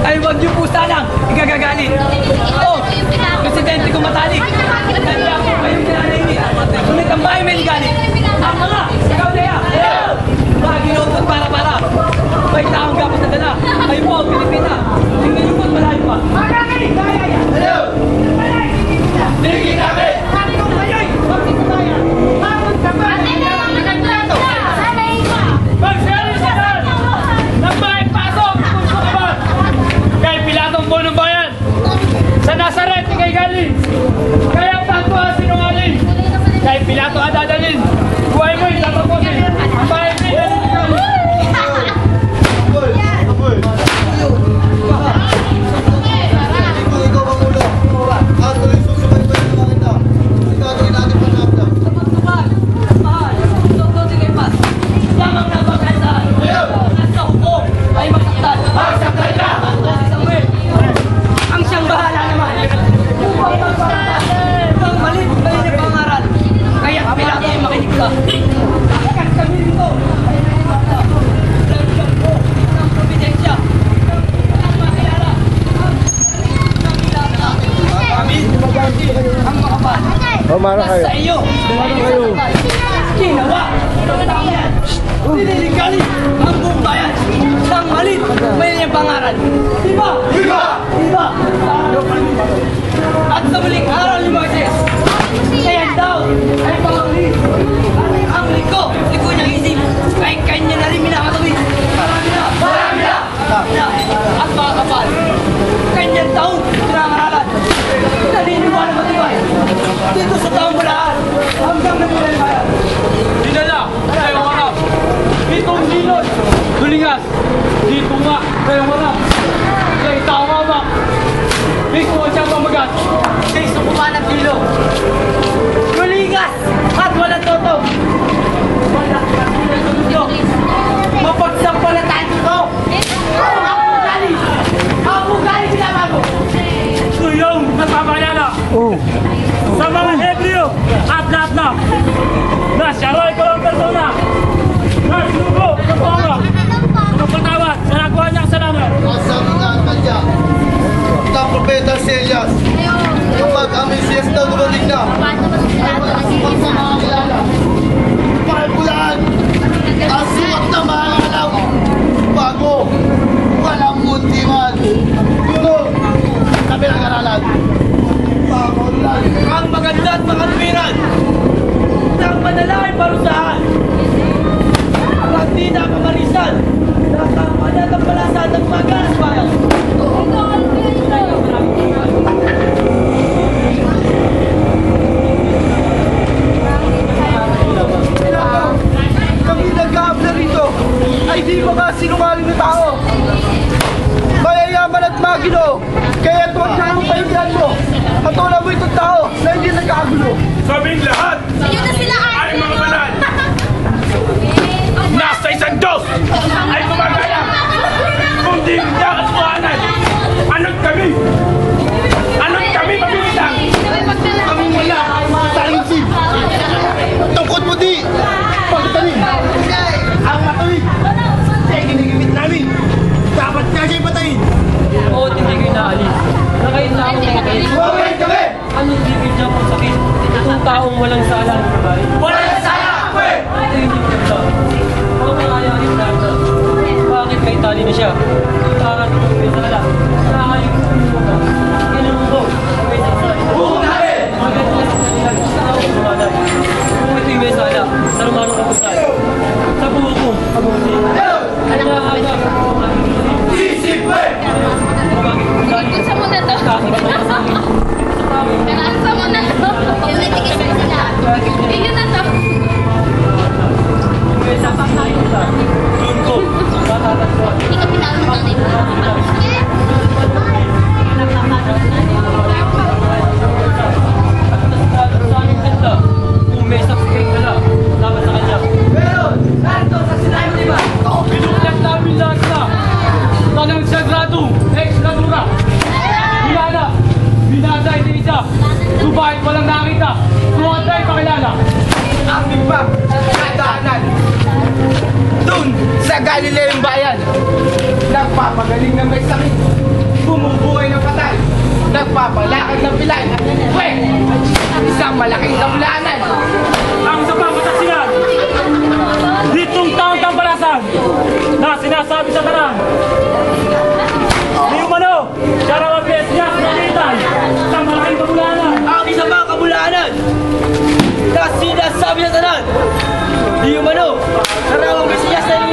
Ay, wag niyo po sanang igagagalit. Oo, presidente ko matalik. Kaya ako kayo kinanainit. Ngunit ang bahay may galit. Ang mga, ikaw na yan. Mga ginupot para. May taong gapos na dala. Kayo po, Pilipina. Tingnan niyo po, malayo pa. Hello! Tingin namin! Bakit ko kayo'y? Bakit ko tayo? Bakit ka ba? Nagplato! Magsalit ka na! Nang bahay pasok! Puso ka ba? Kay Pilatong Bunong Bayan! Sa Nazaret kay galing! Kaya tanto ang sinungaling! Kay Pilato ang dadalhin! Buhay mo'y tatapusin! Ang bahay mo'y dadalhin! Nasa iyo! Ginawa! Nililigali ang buong bayan ng malit may niyang pangaral. Diba? Diba? Diba? At sa muling araw ni Moises, kaya daw ay panguli. Ang liko niyang isip, kahit kanya na rin minakatawid. Marami na! At mga kapal, kanyang taong pinangaralan. Naniniwala matibay dito sa taong Bulaan hanggang namulan bayan. Dinala kayo harap. Ditong Linon, Dulingas. Dito nga kayo harap. Kay tama ba? Dito ang siyang pamagat. Kay sukumanang Dilo. Dulingas at walang totoo. Walang kasilang sumunyo. Mapagsampalatan ito. Ako galing binabago. Ito yung napabalala. Sa mga Hebreo at lahat na siyaroy ko ang persona na sinubo ng panga magpatawad sa nagawa niyang kasalanan. Sabi nga ang kanya ng propeta Elias kapag ang Mesiyas daw dumating na ay walang sukat sa mga kilala. Bulaan ang sukat na mga alam bago walang muntiman tulog sa pinag-aralan. Ang maganda at makatuwiran ng manalangin parusahan at di na pamarisan ng kampanan ng palasan ng magalas bayan. Kami nagkaabla rito ay di mga sinungaling na tao. Mayayaman at magino, kaya tuwag na ang pahingan mo. Patulang mo itong tao na hindi nagkagulo. Sabing lahat ay mga banal. Nasa isang Diyos ay gumagaya. Kung di niya kasuhanan, ano't kami? Ano't kami mabilisang? Kami wala sa isip. Tungkod mo di, pagtanim. Ang matuwid, ay ginigimit namin. Dapat nga siya'y patayin. Oo, hindi kayo naalis. Nakain na ako ng kain. Huwag kami! Anong bibig niya po sakit? Itong taong walang sala ng babae. Walang sala! Ito hindi ganda. Ako kaya rin ganda. Bakit may tali na siya? Parang itong may sala. Nakakayong mo ka. Kailan mo may sasali. Buong namin! Maganda na sa nila. Gusto na ako lumalag. Kung ito'y may sala, sarumano ka po sa'yo. Sa buho ko, pag-uwi. Nakakagap. Isip mo! Sa mo na to. Nasa mo na to. Yun na to. May sapak na ito sa doon ko. Matatatsuan. Hindi ka pinalungan na ito. At sa aming ganda, kung may subscribe ka lang, dapat sa kanya. lakad ng pilay. Uy! Isang malaking kabulanan. Ang isa pang kasaksiyan, ditong taong tampalasan na sinasabi sa tanan. Di umano, siya raw ang Mesias na litan sa malaking kabulanan. Ang isa pang kabulaanan na sinasabi sa tanan. Di umano, sarawang Mesiyas na